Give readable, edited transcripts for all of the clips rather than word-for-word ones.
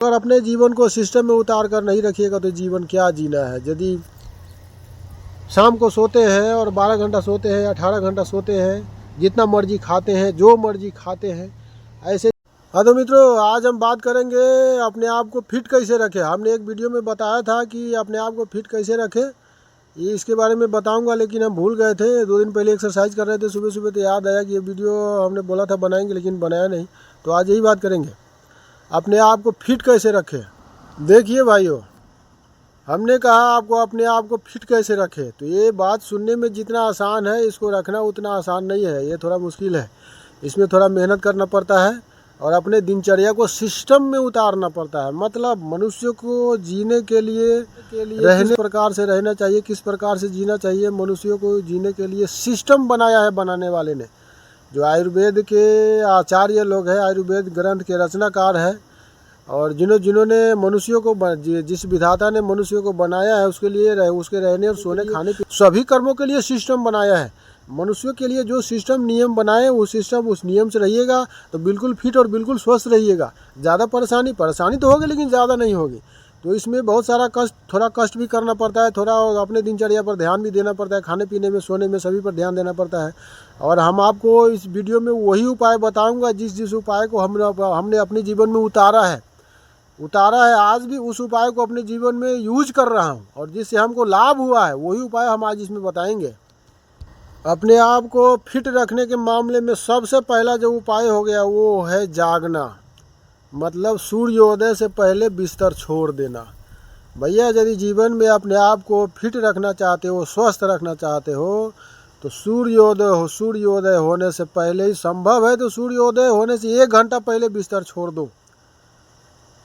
अगर अपने जीवन को सिस्टम में उतार कर नहीं रखिएगा तो जीवन क्या जीना है। यदि शाम को सोते हैं और 12 घंटा सोते हैं या 18 घंटा सोते हैं, जितना मर्जी खाते हैं, जो मर्जी खाते हैं, ऐसे। हाँ तो मित्रों, आज हम बात करेंगे अपने आप को फिट कैसे रखें। हमने एक वीडियो में बताया था कि अपने आप को फिट कैसे रखें, ये इसके बारे में बताऊंगा, लेकिन हम भूल गए थे। 2 दिन पहले एक्सरसाइज कर रहे थे सुबह सुबह, तो याद आया कि ये वीडियो हमने बोला था बनाएंगे, लेकिन बनाया नहीं। तो आज यही बात करेंगे, अपने आप को फिट कैसे रखें। देखिए भाइयों, हमने कहा आपको अपने आप को फिट कैसे रखें, तो ये बात सुनने में जितना आसान है, इसको रखना उतना आसान नहीं है। ये थोड़ा मुश्किल है, इसमें थोड़ा मेहनत करना पड़ता है और अपने दिनचर्या को सिस्टम में उतारना पड़ता है। मतलब मनुष्य को जीने के लिए रहने किस प्रकार से रहना चाहिए, किस प्रकार से जीना चाहिए, मनुष्यों को जीने के लिए सिस्टम बनाया है बनाने वाले ने। जो आयुर्वेद के आचार्य लोग हैं, आयुर्वेद ग्रंथ के रचनाकार है, और जिन्होंने मनुष्यों को जिस विधाता ने मनुष्यों को बनाया है, उसके लिए उसके रहने और सोने खाने सभी कर्मों के लिए सिस्टम बनाया है। मनुष्यों के लिए जो सिस्टम नियम बनाए, उस सिस्टम उस नियम से रहिएगा तो बिल्कुल फिट और बिल्कुल स्वस्थ रहिएगा। ज़्यादा परेशानी तो होगी, लेकिन ज़्यादा नहीं होगी। तो इसमें बहुत सारा थोड़ा कष्ट भी करना पड़ता है, थोड़ा अपने दिनचर्या पर ध्यान भी देना पड़ता है, खाने पीने में, सोने में, सभी पर ध्यान देना पड़ता है। और हम आपको इस वीडियो में वही उपाय बताऊंगा जिस उपाय को हमने अपने जीवन में उतारा है। आज भी उस उपाय को अपने जीवन में यूज कर रहा हूँ, और जिससे हमको लाभ हुआ है, वही उपाय हम आज इसमें बताएंगे। अपने आप को फिट रखने के मामले में सबसे पहला जो उपाय हो गया वो है जागना। मतलब सूर्योदय से पहले बिस्तर छोड़ देना। भैया, यदि जीवन में अपने आप को फिट रखना चाहते हो, स्वस्थ रखना चाहते हो, तो सूर्योदय होने से पहले ही, संभव है तो सूर्योदय होने से 1 घंटा पहले बिस्तर छोड़ दो।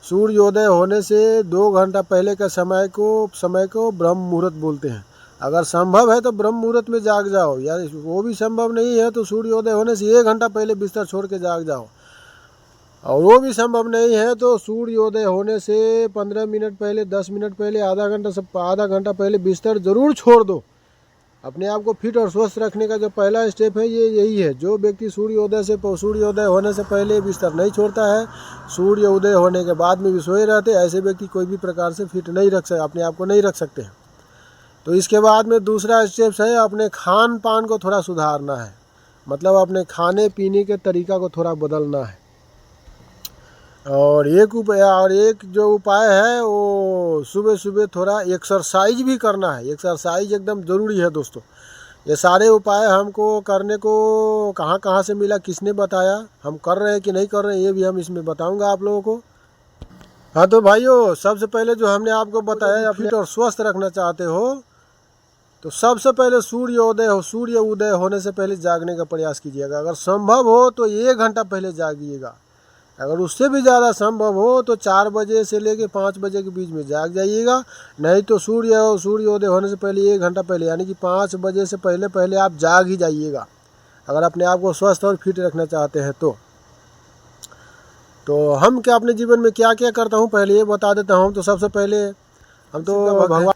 सूर्योदय होने से 2 घंटा पहले का समय को ब्रह्म मुहूर्त बोलते हैं। अगर संभव है तो ब्रह्म मुहूर्त में जाग जाओ, या वो भी संभव नहीं है तो सूर्योदय होने से 1 घंटा पहले बिस्तर छोड़ के जाग जाओ। और वो भी संभव नहीं है तो सूर्योदय होने से 15 मिनट पहले, 10 मिनट पहले, आधा घंटा पहले बिस्तर ज़रूर छोड़ दो। अपने आप को फिट और स्वस्थ रखने का जो पहला स्टेप है, ये यही है। जो व्यक्ति सूर्योदय होने से पहले बिस्तर नहीं छोड़ता है, सूर्य उदय होने के बाद में भी सोए रहते, ऐसे व्यक्ति कोई भी प्रकार से फिट नहीं रख सकते, अपने आप को नहीं रख सकते हैं। तो इसके बाद में दूसरा स्टेप है, अपने खान पान को थोड़ा सुधारना है। मतलब अपने खाने पीने के तरीका को थोड़ा बदलना है। और एक जो उपाय है, वो सुबह सुबह थोड़ा एक्सरसाइज भी करना है। एक्सरसाइज एकदम ज़रूरी है दोस्तों। ये सारे उपाय हमको करने को कहाँ से मिला, किसने बताया, हम कर रहे हैं कि नहीं कर रहे हैं, ये भी हम इसमें बताऊंगा आप लोगों को। हाँ तो भाइयों, सबसे पहले जो हमने आपको बताया, फिट और स्वस्थ रखना चाहते हो तो सबसे पहले सूर्य उदय होने से पहले जागने का प्रयास कीजिएगा। अगर संभव हो तो 1 घंटा पहले जागिएगा। अगर उससे भी ज़्यादा संभव हो तो 4 बजे से लेके 5 बजे के बीच में जाग जाइएगा। नहीं तो सूर्योदय होने से पहले 1 घंटा पहले, यानी कि 5 बजे से पहले आप जाग ही जाइएगा, अगर अपने आप को स्वस्थ और फिट रखना चाहते हैं तो हम क्या अपने जीवन में क्या क्या करता हूँ पहले ये बता देता हूँ। तो सबसे पहले हम तो भगवान,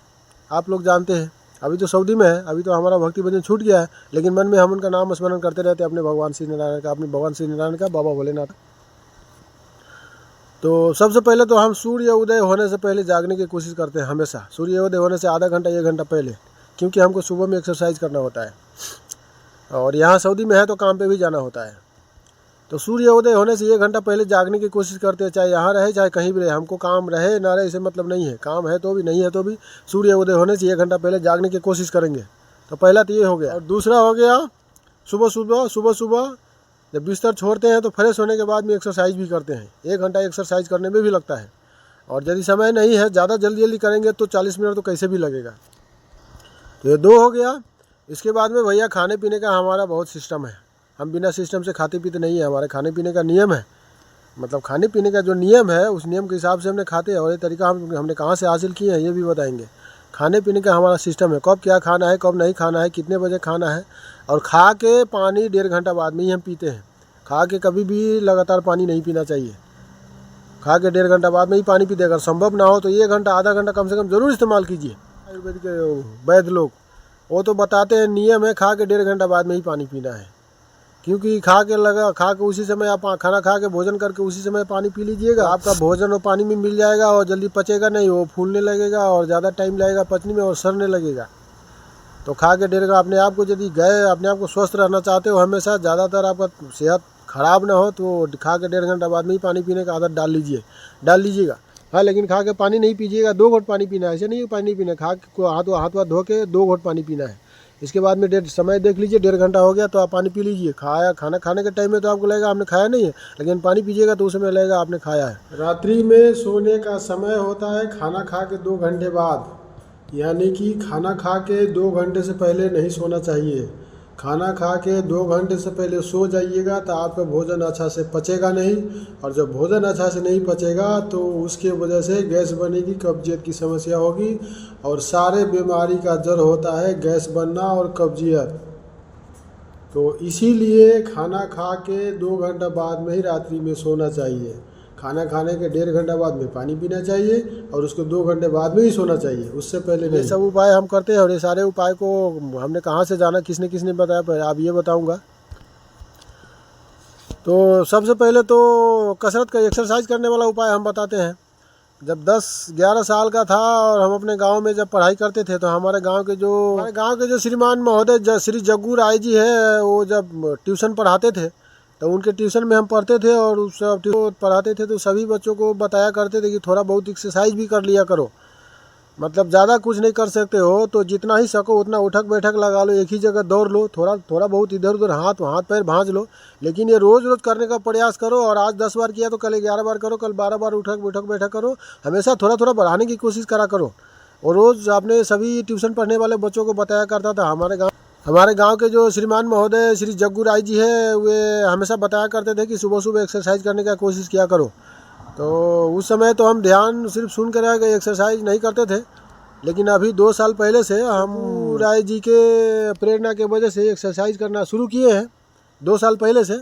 आप लोग जानते हैं, अभी तो सऊदी में है, अभी तो हमारा भक्ति भजन छूट गया है, लेकिन मन में हम उनका नाम स्मरण करते रहते हैं, अपने भगवान श्री नारायण का, बाबा भोलेनाथ। तो सबसे पहले तो हम सूर्य उदय होने से पहले जागने की कोशिश करते हैं हमेशा। सूर्य उदय होने से आधा घंटा 1 घंटा पहले, क्योंकि हमको सुबह में एक्सरसाइज करना होता है, और यहाँ सऊदी में है तो काम पे भी जाना होता है। तो सूर्य उदय होने से 1 घंटा पहले जागने की कोशिश करते हैं, चाहे यहाँ रहे चाहे कहीं भी रहे। हमको काम रहे ना रहे इससे मतलब नहीं है, काम है तो भी, नहीं है तो भी सूर्य उदय होने से 1 घंटा पहले जागने की कोशिश करेंगे। तो पहला तो ये हो गया। और दूसरा हो गया, सुबह जब बिस्तर छोड़ते हैं तो फ्रेश होने के बाद में एक्सरसाइज भी करते हैं। 1 घंटा एक्सरसाइज करने में भी लगता है, और यदि समय नहीं है, ज़्यादा जल्दी करेंगे तो 40 मिनट तो कैसे भी लगेगा। तो ये 2 हो गया। इसके बाद में भैया, खाने पीने का हमारा बहुत सिस्टम है। हम बिना सिस्टम से खाते पीते नहीं है। हमारे खाने पीने का नियम है, मतलब खाने पीने का जो नियम है, उस नियम के हिसाब से हमने खाते हैं। और ये तरीका हमने कहाँ से हासिल किए हैं ये भी बताएंगे। खाने पीने का हमारा सिस्टम है, कब क्या खाना है, कब नहीं खाना है, कितने बजे खाना है। और खा के पानी 1.5 घंटा बाद में ही हम पीते हैं। खा के कभी भी लगातार पानी नहीं पीना चाहिए। खा के 1.5 घंटा बाद में ही पानी पीते। अगर संभव ना हो तो 1 घंटा, आधा घंटा कम से कम ज़रूर इस्तेमाल कीजिए। आयुर्वेद के वैद्य लोग वो तो बताते हैं, नियम है खा के 1.5 घंटा बाद में ही पानी पीना है। क्योंकि खा के उसी समय आप खाना खा के भोजन करके उसी समय पानी पी लीजिएगा, आपका भोजन और पानी में मिल जाएगा और जल्दी पचेगा नहीं, वो फूलने लगेगा और ज़्यादा टाइम लगेगा पचने में और सड़ने लगेगा। तो खा के डेढ़ अपने आप को यदि अपने आप को स्वस्थ रहना चाहते हो, हमेशा ज़्यादातर आपका सेहत खराब ना हो, तो खा के 1.5 घंटा बाद में ही पानी पीने का आदत डाल लीजिएगा। हाँ, लेकिन खा के पानी नहीं पीजिएगा, 2 घोंट पानी पीना है, ऐसे नहीं पानी नहीं पीना है, खा के हाथ धो के 2 घोंट पानी पीना है। इसके बाद में समय देख लीजिए, 1.5 घंटा हो गया तो आप पानी पी लीजिए। खाना खाने के टाइम में तो आपको लगेगा आपने खाया नहीं है, लेकिन पानी पीजिएगा तो उस समय लगेगा आपने खाया है। रात्रि में सोने का समय होता है खाना खा के 2 घंटे बाद, यानी कि खाना खा के 2 घंटे से पहले नहीं सोना चाहिए। खाना खा के 2 घंटे से पहले सो जाइएगा तो आपका भोजन अच्छा से पचेगा नहीं, और जब भोजन अच्छा से नहीं पचेगा तो उसके वजह से गैस बनेगी, कब्जियत की समस्या होगी, और सारे बीमारी का जड़ होता है गैस बनना और कब्जियत। तो इसीलिए खाना खा के 2 घंटा बाद में ही रात्रि में सोना चाहिए। खाना खाने के 1.5 घंटा बाद में पानी पीना चाहिए और उसको 2 घंटे बाद में ही सोना चाहिए, उससे पहले नहीं। ये सब उपाय हम करते हैं, और ये सारे उपाय को हमने कहाँ से जाना, किसने किसने बताया, पर आप ये बताऊंगा। तो सबसे पहले तो कसरत का एक्सरसाइज करने वाला उपाय हम बताते हैं। जब 10-11 साल का था और हम अपने गांव में जब पढ़ाई करते थे, तो हमारे गांव के जो श्रीमान महोदय श्री जग्गू राय जी है, वो जब ट्यूशन पढ़ाते थे तो उनके ट्यूशन में हम पढ़ते थे, और उस पढ़ाते थे तो सभी बच्चों को बताया करते थे कि थोड़ा बहुत एक्सरसाइज भी कर लिया करो। मतलब ज़्यादा कुछ नहीं कर सकते हो तो जितना ही सको उतना उठक बैठक लगा लो, एक ही जगह दौड़ लो, थोड़ा बहुत इधर उधर हाथ पैर भांज लो, लेकिन ये रोज़ करने का प्रयास करो। और आज 10 बार किया तो कल 11 बार करो, कल 12 बार उठक बैठक करो, हमेशा थोड़ा बढ़ाने की कोशिश करा करो। और रोज़ आपने सभी ट्यूशन पढ़ने वाले बच्चों को बताया करता था। हमारे गांव के जो श्रीमान महोदय श्री जग्गू राय जी है, वे हमेशा बताया करते थे कि सुबह सुबह एक्सरसाइज करने का कोशिश किया करो। तो उस समय तो हम ध्यान सिर्फ सुन कर एक्सरसाइज नहीं करते थे, लेकिन अभी 2 साल पहले से हम राय जी के प्रेरणा के वजह से एक्सरसाइज करना शुरू किए हैं। 2 साल पहले से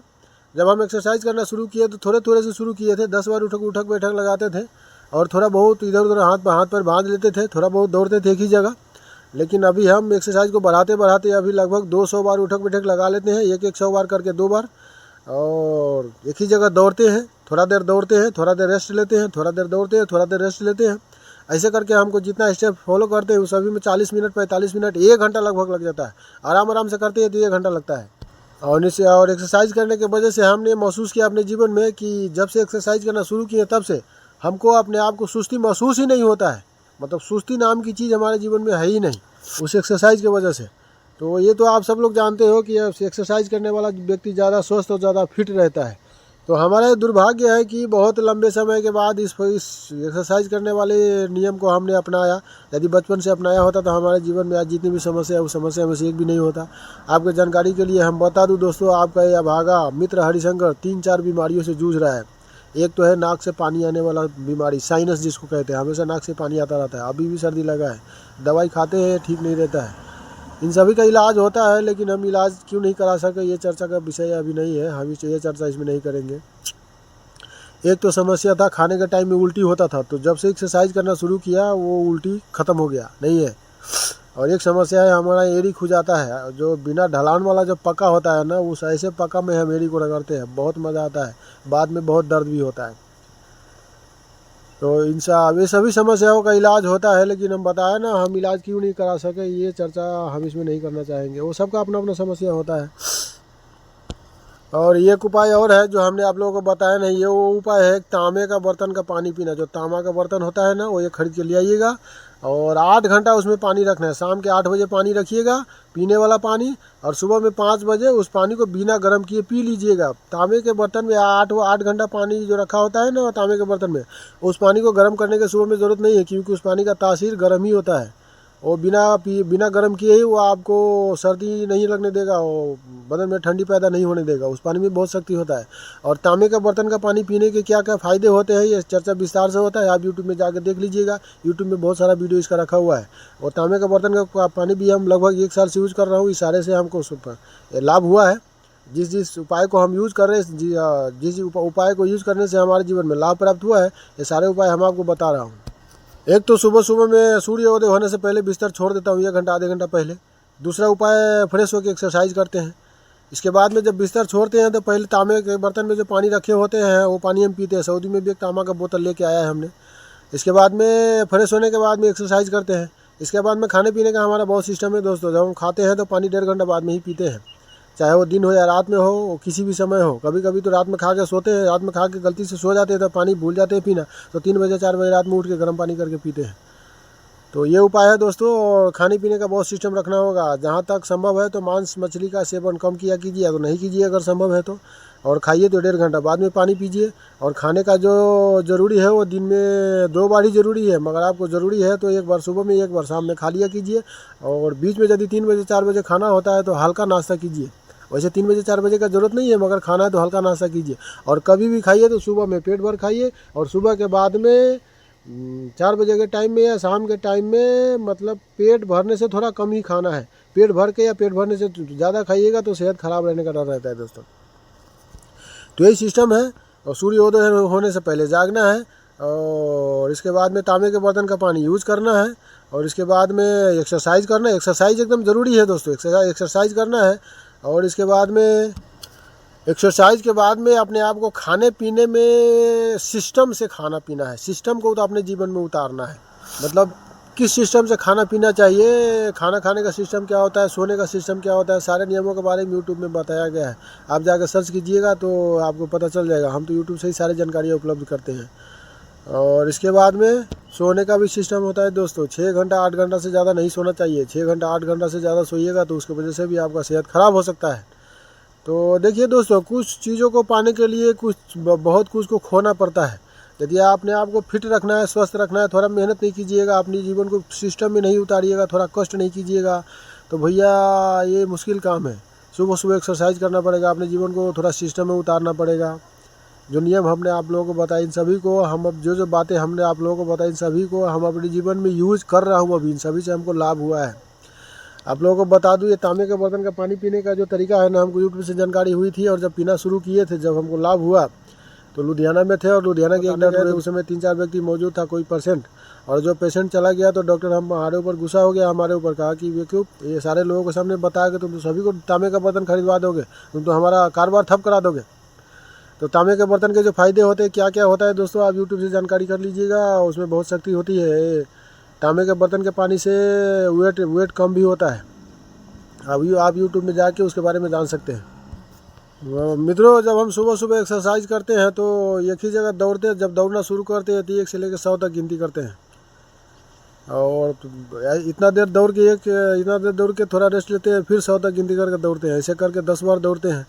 जब हम एक्सरसाइज करना शुरू किए तो थोड़े से शुरू किए थे। 10 बार उठक बैठक लगाते थे और थोड़ा बहुत इधर उधर हाथ पैर बांध लेते थे, थोड़ा बहुत दौड़ते थे एक ही जगह। लेकिन अभी हम एक्सरसाइज को बढ़ाते अभी लगभग 200 बार उठक बैठक लगा लेते हैं, 100 बार करके 2 बार, और एक ही जगह दौड़ते हैं। थोड़ा देर दौड़ते हैं, थोड़ा देर रेस्ट लेते हैं, थोड़ा देर दौड़ते हैं, थोड़ा देर रेस्ट लेते हैं। ऐसे करके हमको जितना स्टेप फॉलो करते हैं उस सभी में 40 मिनट 45 मिनट 1 घंटा लगभग लग जाता है। आराम से करते हैं तो 1 घंटा लगता है। और एक्सरसाइज करने की वजह से हमने महसूस किया अपने जीवन में कि जब से एक्सरसाइज करना शुरू किए तब से हमको अपने आप को सुस्ती महसूस ही नहीं होता है। मतलब सुस्ती नाम की चीज़ हमारे जीवन में है ही नहीं उस एक्सरसाइज की वजह से। तो ये तो आप सब लोग जानते हो कि एक्सरसाइज करने वाला व्यक्ति ज़्यादा स्वस्थ और ज़्यादा फिट रहता है। तो हमारा दुर्भाग्य है कि बहुत लंबे समय के बाद इस एक्सरसाइज करने वाले नियम को हमने अपनाया। यदि बचपन से अपनाया होता तो हमारे जीवन में आज जितनी भी समस्या है उस समस्या में से एक भी नहीं होता। आपके जानकारी के लिए हम बता दूं दोस्तों, आपका ये अभागा मित्र हरिशंकर 3-4 बीमारियों से जूझ रहा है। एक तो है नाक से पानी आने वाला बीमारी, साइनस जिसको कहते हैं, हमेशा नाक से पानी आता रहता है। अभी भी सर्दी लगा है, दवाई खाते हैं ठीक नहीं रहता है। इन सभी का इलाज होता है, लेकिन हम इलाज क्यों नहीं करा सके ये चर्चा का विषय अभी नहीं है, हम ये चर्चा इसमें नहीं करेंगे। एक तो समस्या था खाने के टाइम में उल्टी होता था, तो जब से एक्सरसाइज करना शुरू किया वो उल्टी ख़त्म हो गया नहीं है। और एक समस्या है हमारा एड़ी खुजाता है, जो बिना ढलान वाला जो पक्का होता है ना, उस ऐसे पक्का में हम एड़ी को रगड़ते हैं, बहुत मज़ा आता है, बाद में बहुत दर्द भी होता है। तो ये सभी समस्याओं का इलाज होता है, लेकिन हम बताया ना हम इलाज क्यों नहीं करा सके ये चर्चा हम इसमें नहीं करना चाहेंगे। वो सबका अपना अपना समस्या होता है। और एक उपाय और है जो हमने आप लोगों को बताया नहीं, ये वो उपाय है तांबे का बर्तन का पानी पीना। जो तांबा का बर्तन होता है ना, वो ये खरीद के ले आइएगा और 8 घंटा उसमें पानी रखना है। शाम के 8 बजे पानी रखिएगा पीने वाला पानी, और सुबह में 5 बजे उस पानी को बिना गर्म किए पी लीजिएगा। तांबे के बर्तन में 8 घंटा पानी जो रखा होता है ना तांबे के बर्तन में, उस पानी को गर्म करने के सुबह में ज़रूरत नहीं है, क्योंकि उस पानी का तासीर गर्म ही होता है। वो बिना गर्म किए ही वो आपको सर्दी नहीं लगने देगा, वो बदन में ठंडी पैदा नहीं होने देगा। उस पानी में बहुत शक्ति होता है। और तांबे का बर्तन का पानी पीने के क्या क्या फ़ायदे होते हैं ये चर्चा विस्तार से होता है, आप यूट्यूब में जाकर देख लीजिएगा। यूट्यूब में बहुत सारा वीडियो इसका रखा हुआ है। और तांबे का बर्तन का पानी भी हम लगभग 1 साल से यूज़ कर रहा हूँ। इस सारे से हमको लाभ हुआ है। जिस उपाय को हम यूज़ कर रहे हैं, जिस उपाय को यूज़ करने से हमारे जीवन में लाभ प्राप्त हुआ है, ये सारे उपाय हम आपको बता रहा हूँ। एक तो सुबह में सूर्योदय होने से पहले बिस्तर छोड़ देता हूँ 1 घंटा आधे घंटा पहले। दूसरा उपाय फ्रेश होकर एक्सरसाइज करते हैं। इसके बाद में जब बिस्तर छोड़ते हैं तो पहले तांबे के बर्तन में जो पानी रखे होते हैं वो पानी हम पीते हैं। सऊदी में भी एक तांबा का बोतल लेके आया है हमने। इसके बाद में फ्रेश होने के बाद में एक्सरसाइज करते हैं। इसके बाद में खाने पीने का हमारा बहुत सिस्टम है दोस्तों। जब हम खाते हैं तो पानी 1.5 घंटा बाद में ही पीते हैं, चाहे वो दिन हो या रात में हो, किसी भी समय हो। कभी कभी तो रात में खा के सोते हैं, रात में खा के गलती से सो जाते हैं तो पानी भूल जाते हैं पीना, तो 3 बजे 4 बजे रात में उठ के गर्म पानी करके पीते हैं। तो ये उपाय है दोस्तों। और खाने पीने का बहुत सिस्टम रखना होगा। जहाँ तक संभव है तो मांस मछली का सेवन कम किया कीजिए, तो नहीं कीजिए अगर संभव है तो। और खाइए तो 1.5 घंटा बाद में पानी पीजिए। और खाने का जो ज़रूरी है वो दिन में 2 बार ही ज़रूरी है, मगर आपको ज़रूरी है तो 1 बार सुबह में 1 बार शाम में खा लिया कीजिए। और बीच में यदि 3 बजे 4 बजे खाना होता है तो हल्का नाश्ता कीजिए। वैसे 3 बजे 4 बजे का ज़रूरत नहीं है, मगर खाना है तो हल्का नाश्ता कीजिए। और कभी भी खाइए तो सुबह में पेट भर खाइए, और सुबह के बाद में 4 बजे के टाइम में या शाम के टाइम में, मतलब पेट भरने से थोड़ा कम ही खाना है। पेट भर के या पेट भरने से ज़्यादा खाइएगा तो सेहत ख़राब रहने का डर रहता है दोस्तों। तो यही सिस्टम है। और सूर्योदय होने से पहले जागना है, और इसके बाद में तांबे के बर्तन का पानी यूज़ करना है, और इसके बाद में एक्सरसाइज करना है। एक्सरसाइज एकदम ज़रूरी है दोस्तों, एक्सरसाइज करना है। और इसके बाद में एक्सरसाइज के बाद में अपने आप को खाने पीने में सिस्टम से खाना पीना है। सिस्टम को तो अपने जीवन में उतारना है। मतलब किस सिस्टम से खाना पीना चाहिए, खाना खाने का सिस्टम क्या होता है, सोने का सिस्टम क्या होता है, सारे नियमों के बारे में यूट्यूब में बताया गया है। आप जाकर सर्च कीजिएगा तो आपको पता चल जाएगा। हम तो यूट्यूब से ही सारी जानकारियाँ उपलब्ध करते हैं। और इसके बाद में सोने का भी सिस्टम होता है दोस्तों। 6 घंटा 8 घंटा से ज़्यादा नहीं सोना चाहिए। 6 घंटा 8 घंटा से ज़्यादा सोइएगा तो उसकी वजह से भी आपका सेहत ख़राब हो सकता है। तो देखिए दोस्तों, कुछ चीज़ों को पाने के लिए बहुत कुछ को खोना पड़ता है। यदि आपने आपको फिट रखना है, स्वस्थ रखना है, थोड़ा मेहनत नहीं कीजिएगा, अपनी जीवन को सिस्टम में नहीं उतारिएगा, थोड़ा कष्ट नहीं कीजिएगा, तो भैया ये मुश्किल काम है। सुबह सुबह एक्सरसाइज करना पड़ेगा, अपने जीवन को थोड़ा सिस्टम में उतारना पड़ेगा। जो नियम हमने आप लोगों को बताए इन सभी को हम अब जो बातें हमने आप लोगों को बताई इन सभी को हम अपने जीवन में यूज़ कर रहा हूँ। अभी इन सभी से हमको लाभ हुआ है। आप लोगों को बता दूं, ये तांबे के बर्तन का पानी पीने का जो तरीका है ना, हमको यूट्यूब से जानकारी हुई थी। और जब पीना शुरू किए थे, जब हमको लाभ हुआ तो लुधियाना में थे, और लुधियाना के एक डॉक्टर, उस समय 3-4 व्यक्ति मौजूद था, कोई पेशेंट। और जो पेशेंट चला गया तो डॉक्टर हमारे ऊपर गुस्सा हो गया, हमारे ऊपर कहा कि क्यों ये सारे लोगों के सामने बताया कि तुम तो सभी को तांबे का बर्तन खरीदवा दोगे, तुम तो हमारा कारोबार ठप करा दोगे। तो तांबे के बर्तन के जो फ़ायदे होते हैं, क्या क्या होता है दोस्तों, आप यूट्यूब से जानकारी कर लीजिएगा। उसमें बहुत शक्ति होती है। तांबे के बर्तन के पानी से वेट कम भी होता है। अभी आप यूट्यूब में जाके उसके बारे में जान सकते हैं। मित्रों, जब हम सुबह सुबह एक्सरसाइज करते हैं तो एक ही जगह दौड़ते हैं। जब दौड़ना शुरू करते हैं तो 1 से लेकर 100 तक गिनती करते हैं। और इतना देर दौड़ के थोड़ा रेस्ट लेते हैं, फिर 100 तक गिनती करके दौड़ते हैं। ऐसे करके 10 बार दौड़ते हैं।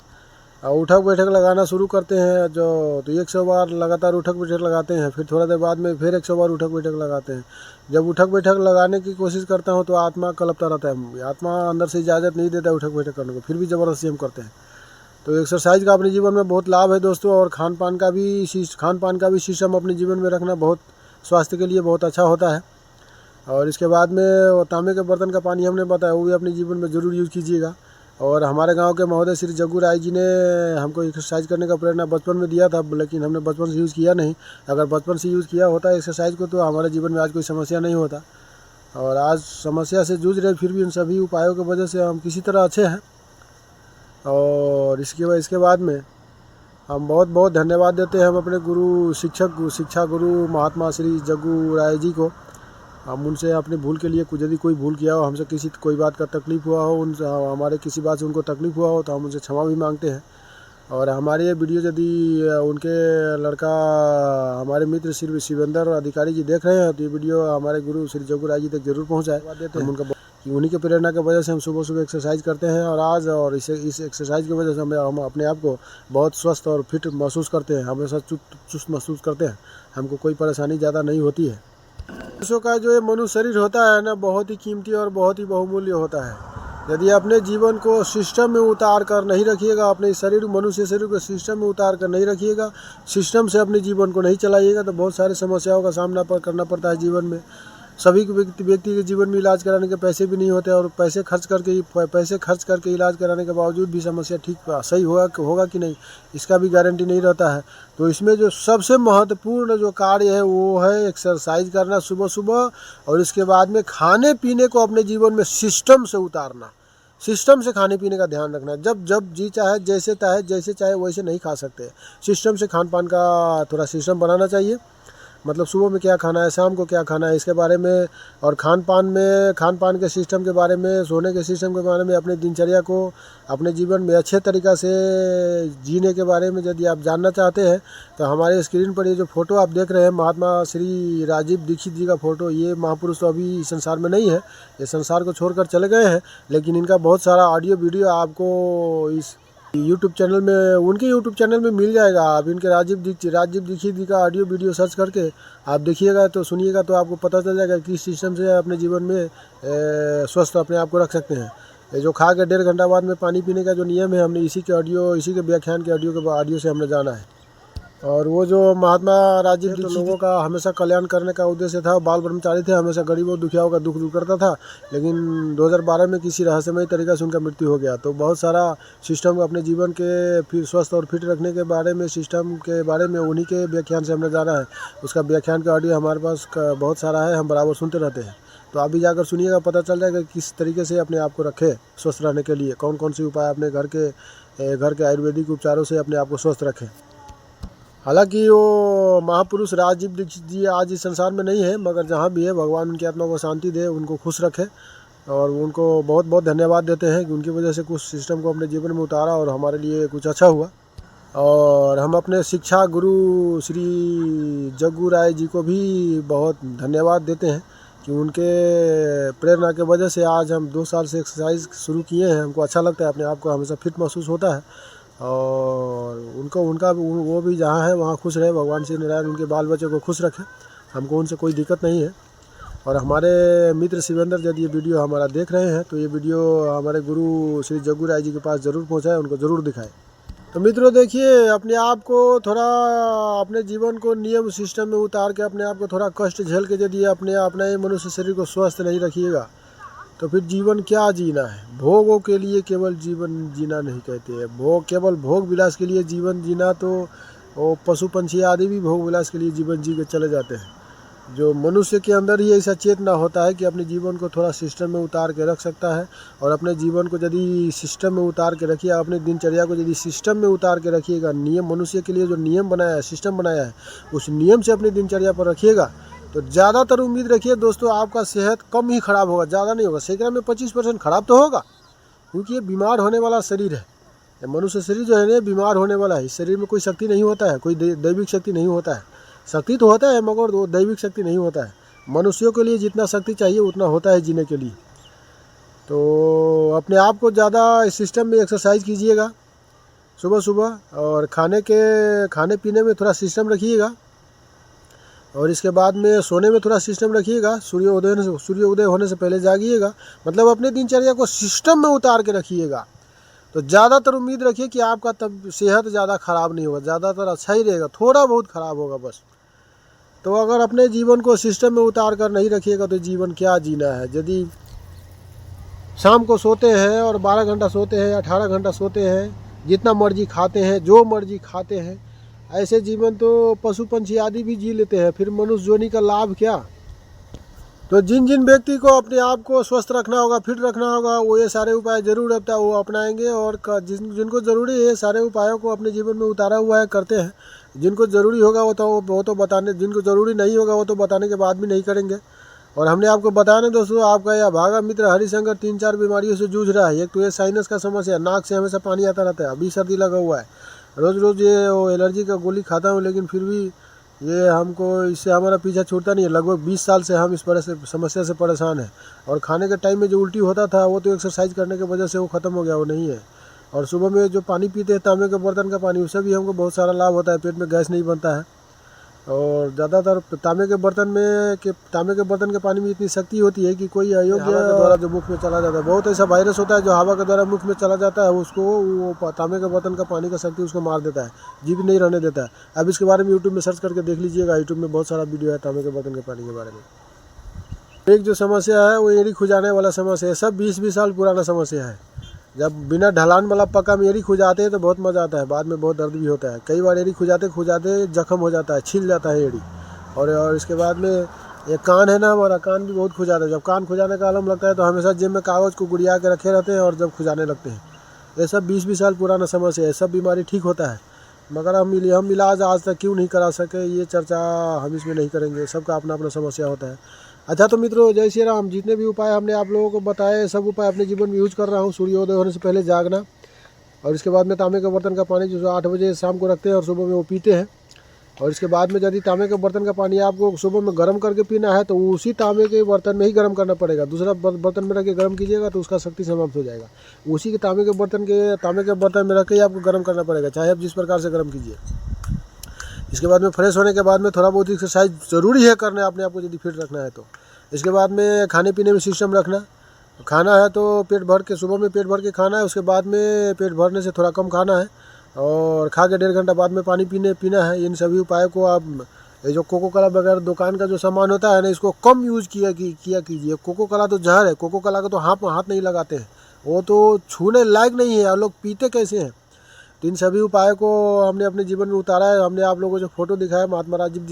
और उठक बैठक लगाना शुरू करते हैं तो 100 बार लगातार उठक बैठक लगाते हैं। फिर थोड़ा देर बाद में फिर 100 बार उठक बैठक लगाते हैं। जब उठक बैठक लगाने की कोशिश करता हूं तो आत्मा कलपता रहता है। आत्मा अंदर से इजाज़त नहीं देता उठक बैठक करने को, फिर भी ज़बरदस्ती हम करते हैं। तो एक्सरसाइज का अपने जीवन में बहुत लाभ है दोस्तों। और खान पान का भी सिस्टम अपने जीवन में रखना बहुत स्वास्थ्य के लिए बहुत अच्छा होता है। और इसके बाद में वो तांबे के बर्तन का पानी हमने बताया, वो भी अपने जीवन में ज़रूर यूज़ कीजिएगा। और हमारे गांव के महोदय श्री जग्गू राय जी ने हमको एक्सरसाइज करने का प्रेरणा बचपन में दिया था, लेकिन हमने बचपन से यूज़ किया नहीं। अगर बचपन से यूज़ किया होता एक्सरसाइज को तो हमारे जीवन में आज कोई समस्या नहीं होता। और आज समस्या से जूझ रहे, फिर भी इन सभी उपायों की वजह से हम किसी तरह अच्छे हैं। और इसके बाद में हम बहुत बहुत धन्यवाद देते हैं हम अपने गुरु शिक्षा गुरु महात्मा श्री जग्गू राय जी को। हम उनसे अपनी भूल के लिए यदि कोई भूल किया हो, हमसे कोई बात का तकलीफ़ हुआ हो, उनसे हमारे किसी बात से उनको तकलीफ़ हुआ हो तो हम उनसे क्षमा भी मांगते हैं। और हमारे ये वीडियो यदि उनके लड़का हमारे मित्र श्री शिवेंद्र अधिकारी जी देख रहे हैं तो ये वीडियो हमारे गुरु श्री जग्गू राय जी तक जरूर पहुँचाए देते हैं। उनका कि उन्हीं के प्रेरणा की वजह से हम सुबह सुबह एक्सरसाइज करते हैं। और इस एक्सरसाइज की वजह से हम अपने आप को बहुत स्वस्थ और फिट महसूस करते हैं, हमेशा चुस्त महसूस करते हैं। हमको कोई परेशानी ज़्यादा नहीं होती है। मनुष्य का जो ये मनुष्य शरीर होता है ना, बहुत ही कीमती और बहुत ही बहुमूल्य होता है। यदि अपने जीवन को सिस्टम में उतार कर नहीं रखिएगा, अपने मनुष्य शरीर को सिस्टम में उतार कर नहीं रखिएगा, सिस्टम से अपने जीवन को नहीं चलाइएगा तो बहुत सारी समस्याओं का सामना करना पड़ता है जीवन में। सभी व्यक्ति के जीवन में इलाज कराने के पैसे भी नहीं होते, और पैसे खर्च करके इलाज कराने के बावजूद भी समस्या ठीक सही होगा कि नहीं, इसका भी गारंटी नहीं रहता है। तो इसमें जो सबसे महत्वपूर्ण जो कार्य है वो है एक्सरसाइज करना सुबह सुबह, और इसके बाद में खाने पीने को अपने जीवन में सिस्टम से उतारना। सिस्टम से खाने पीने का ध्यान रखना है। जब जब जी चाहे जैसे चाहे वैसे नहीं खा सकते। सिस्टम से खान पान का थोड़ा सिस्टम बनाना चाहिए। मतलब सुबह में क्या खाना है, शाम को क्या खाना है, इसके बारे में, और खान पान के सिस्टम के बारे में, सोने के सिस्टम के बारे में, अपने दिनचर्या को अपने जीवन में अच्छे तरीक़ा से जीने के बारे में यदि आप जानना चाहते हैं तो हमारे स्क्रीन पर ये जो फ़ोटो आप देख रहे हैं महात्मा श्री राजीव दीक्षित जी का फ़ोटो, ये महापुरुष तो अभी इस संसार में नहीं है, ये संसार को छोड़कर चले गए हैं, लेकिन इनका बहुत सारा ऑडियो वीडियो आपको इस यूट्यूब चैनल में, उनके यूट्यूब चैनल में मिल जाएगा। आप इनके राजीव दीक्षित जी का ऑडियो वीडियो सर्च करके आप देखिएगा तो सुनिएगा तो आपको पता चल जाएगा किस सिस्टम से अपने जीवन में स्वस्थ अपने आप को रख सकते हैं। ये जो खा के 1.5 घंटा बाद में पानी पीने का जो नियम है, हमने इसी के व्याख्यान के ऑडियो से हमने जाना है। और वो जो महात्मा राजीव दीक्षित लोगों का हमेशा कल्याण करने का उद्देश्य था, बाल ब्रह्मचारी थे, हमेशा गरीबों दुखियाओं का दुख दूर करता था, लेकिन 2012 में किसी रहस्यमय तरीक़े से उनका मृत्यु हो गया। तो बहुत सारा सिस्टम अपने जीवन के फिर स्वस्थ और फिट रखने के बारे में, सिस्टम के बारे में उन्हीं के व्याख्यान से हमने जाना है। उसका व्याख्यान का ऑडियो हमारे पास बहुत सारा है, हम बराबर सुनते रहते हैं। तो आप भी जाकर सुनिएगा, पता चल जाएगा किस तरीके से अपने आप को रखें स्वस्थ रहने के लिए, कौन कौन सी उपाय अपने घर के आयुर्वेदिक उपचारों से अपने आप को स्वस्थ रखें। हालांकि वो महापुरुष राजीव दीक्षित जी आज इस संसार में नहीं है, मगर जहाँ भी है भगवान उनकी आत्मा को शांति दे, उनको खुश रखे, और उनको बहुत बहुत धन्यवाद देते हैं कि उनकी वजह से कुछ सिस्टम को अपने जीवन में उतारा और हमारे लिए कुछ अच्छा हुआ। और हम अपने शिक्षा गुरु श्री जग्गू राय जी को भी बहुत धन्यवाद देते हैं कि उनके प्रेरणा के वजह से आज हम 2 साल से एक्सरसाइज शुरू किए हैं। हमको अच्छा लगता है, अपने आप को हमेशा फिट महसूस होता है, और वो भी जहाँ है वहाँ खुश रहे, भगवान श्री नारायण उनके बाल बच्चे को खुश रखे, हमको उनसे कोई दिक्कत नहीं है। और हमारे मित्र शिवेंद्र यदि ये वीडियो हमारा देख रहे हैं तो ये वीडियो हमारे गुरु श्री जग्गू राय जी के पास ज़रूर पहुँचाए, उनको ज़रूर दिखाए। तो मित्रों देखिए, अपने आप को थोड़ा, अपने जीवन को नियम सिस्टम में उतार के अपने आप को थोड़ा कष्ट झेल के यदि अपने मनुष्य शरीर को स्वस्थ नहीं रखिएगा तो फिर जीवन क्या जीना है। भोगों के लिए केवल जीवन जीना नहीं कहते हैं, केवल भोग विलास के लिए जीवन जीना तो वो पशु पंछी आदि भी भोग विलास के लिए जीवन जी के चले जाते हैं। जो मनुष्य के अंदर ही ऐसा चेतना होता है कि अपने जीवन को थोड़ा सिस्टम में उतार के रख सकता है, और अपने जीवन को यदि सिस्टम में उतार के रखिए, अपने दिनचर्या को यदि सिस्टम में उतार के रखिएगा, नियम मनुष्य के लिए जो नियम बनाया है, सिस्टम बनाया है, उस नियम से अपनी दिनचर्या पर रखिएगा तो ज़्यादातर उम्मीद रखिए दोस्तों, आपका सेहत कम ही खराब होगा, ज़्यादा नहीं होगा। सैकड़ा में 25% खराब तो होगा, क्योंकि ये बीमार होने वाला शरीर है। ये मनुष्य शरीर जो है ना, बीमार होने वाला है। इस शरीर में कोई शक्ति नहीं होता है, कोई दैविक शक्ति नहीं होता है। शक्ति तो होता है मगर वो दैविक शक्ति नहीं होता है। मनुष्यों के लिए जितना शक्ति चाहिए उतना होता है जीने के लिए। तो अपने आप को ज़्यादा सिस्टम में एक्सरसाइज कीजिएगा सुबह सुबह, और खाने पीने में थोड़ा सिस्टम रखिएगा, और इसके बाद में सोने में थोड़ा सिस्टम रखिएगा। सूर्योदय होने से पहले जागिएगा, मतलब अपने दिनचर्या को सिस्टम में उतार के रखिएगा। तो ज़्यादातर उम्मीद रखिए कि आपका तब सेहत ज़्यादा ख़राब नहीं होगा, ज़्यादातर अच्छा ही रहेगा, थोड़ा बहुत ख़राब होगा बस। तो अगर अपने जीवन को सिस्टम में उतार कर नहीं रखिएगा तो जीवन क्या जीना है। यदि शाम को सोते हैं और 12 घंटा सोते हैं, 18 घंटा सोते हैं, जितना मर्जी खाते हैं, जो मर्जी खाते हैं, ऐसे जीवन तो पशु पंछी आदि भी जी लेते हैं, फिर मनुष्य जोनी का लाभ क्या। तो जिन व्यक्ति को अपने आप को स्वस्थ रखना होगा, फिट रखना होगा, वो ये सारे उपाय जरूर वो अपनाएंगे, और जिनको ज़रूरी है सारे उपायों को अपने जीवन में उतारा हुआ है, करते हैं। जिनको ज़रूरी होगा वो तो बताने, जिनको ज़रूरी नहीं होगा वो तो बताने के बाद भी नहीं करेंगे। और हमने आपको बताया दोस्तों, आपका यह भागा मित्र हरिशंकर 3-4 बीमारियों से जूझ रहा है। एक तो ये साइनस का समस्या, नाक से हमेशा पानी आता रहता है, अभी सर्दी लगा हुआ है, रोज़ ये एलर्जी का गोली खाता हूँ, लेकिन फिर भी ये हमको, इससे हमारा पीछा छूटता नहीं है। लगभग 20 साल से हम इस समस्या से परेशान हैं। और खाने के टाइम में जो उल्टी होता था वो तो एक्सरसाइज करने की वजह से वो ख़त्म हो गया, वो नहीं है। और सुबह में जो पानी पीते हैं तांबे के बर्तन का पानी, उससे भी हमको बहुत सारा लाभ होता है, पेट में गैस नहीं बनता है। और ज़्यादातर तांबे के बर्तन के पानी में इतनी शक्ति होती है कि कोई अयोग्य के द्वारा जो मुख में चला जाता है, बहुत ऐसा वायरस होता है जो हवा के द्वारा मुख में चला जाता है, उसको वो तांबे के बर्तन का पानी का शक्ति उसको मार देता है, जीवित नहीं रहने देता है। अब इसके बारे में यूट्यूब में सर्च करके देख लीजिएगा, यूट्यूब में बहुत सारा वीडियो है तांबे के बर्तन के पानी के बारे में। एक जो समस्या है वो एड़ी खुजाने वाला समस्या है, सब 20-20 साल पुराना समस्या है। जब बिना ढलान वाला पक्का में एड़ी खुजाते हैं तो बहुत मज़ा आता है, बाद में बहुत दर्द भी होता है। कई बार एड़ी खुजाते जख्म हो जाता है, छिल जाता है एड़ी। और इसके बाद में ये कान है ना हमारा, कान भी बहुत खुजाता है। जब कान खुजाने का आलम लगता है तो हमेशा जेब में कागज़ को गुड़िया के रखे रहते हैं और जब खुजाने लगते हैं। ये सब 20-20 साल पुराना समस्या है, सब बीमारी ठीक होता है, मगर हम इलाज आज तक क्यों नहीं करा सके, ये चर्चा हम इसमें नहीं करेंगे। सबका अपना अपना समस्या होता है। अच्छा तो मित्रों, जय श्री राम। जितने भी उपाय हमने आप लोगों को बताए, सब उपाय अपने जीवन में यूज कर रहा हूँ। सूर्योदय होने से पहले जागना, और इसके बाद में तांबे के बर्तन का पानी जो 8 बजे शाम को रखते हैं और सुबह में वो पीते हैं। और इसके बाद में यदि तांबे के बर्तन का पानी आपको सुबह में गर्म करके पीना है तो उसी तांबे के बर्तन में ही गर्म करना पड़ेगा। दूसरा बर्तन में रख के गर्म कीजिएगा तो उसका शक्ति समाप्त हो जाएगा। उसी के तांबे के बर्तन में रख के आपको गर्म करना पड़ेगा, चाहे आप जिस प्रकार से गर्म कीजिए। इसके बाद में फ्रेश होने के बाद में थोड़ा बहुत एक्सरसाइज ज़रूरी है करना, अपने आप को यदि फिट रखना है तो। इसके बाद में खाने पीने में सिस्टम रखना, खाना है तो पेट भर के, सुबह में पेट भर के खाना है, उसके बाद में पेट भरने से थोड़ा कम खाना है, और खा के 1.5 घंटा बाद में पानी पीना है। इन सभी उपायों को आप, ये जो कोको कोला वगैरह दुकान का जो सामान होता है ना, इसको कम यूज़ किया कीजिए। कोको कोला तो जहर है, कोको कोला का तो हाथ नहीं लगाते हैं, वो तो छूने लायक नहीं है, और लोग पीते कैसे हैं। तो इन सभी उपायों को हमने अपने जीवन में उतारा है। हमने आप लोगों को जो फोटो दिखाया महात्मा राजीव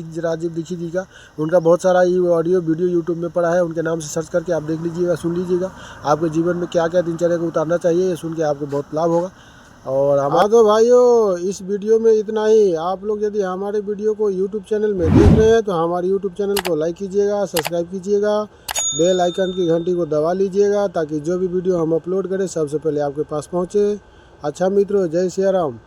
दीक्षित जी का, उनका बहुत सारा ऑडियो वीडियो यूट्यूब में पड़ा है, उनके नाम से सर्च करके आप देख लीजिएगा, सुन लीजिएगा। आपके जीवन में क्या क्या दिनचर्या को उतारना चाहिए, ये सुन के आपको बहुत लाभ होगा। और हमारे तो भाइयों, इस वीडियो में इतना ही। आप लोग यदि हमारे वीडियो को यूट्यूब चैनल में देख रहे हैं तो हमारे यूट्यूब चैनल को लाइक कीजिएगा, सब्सक्राइब कीजिएगा, बेल आइकन की घंटी को दबा लीजिएगा, ताकि जो भी वीडियो हम अपलोड करें सबसे पहले आपके पास पहुँचे। अच्छा मित्रों, जय सिया राम।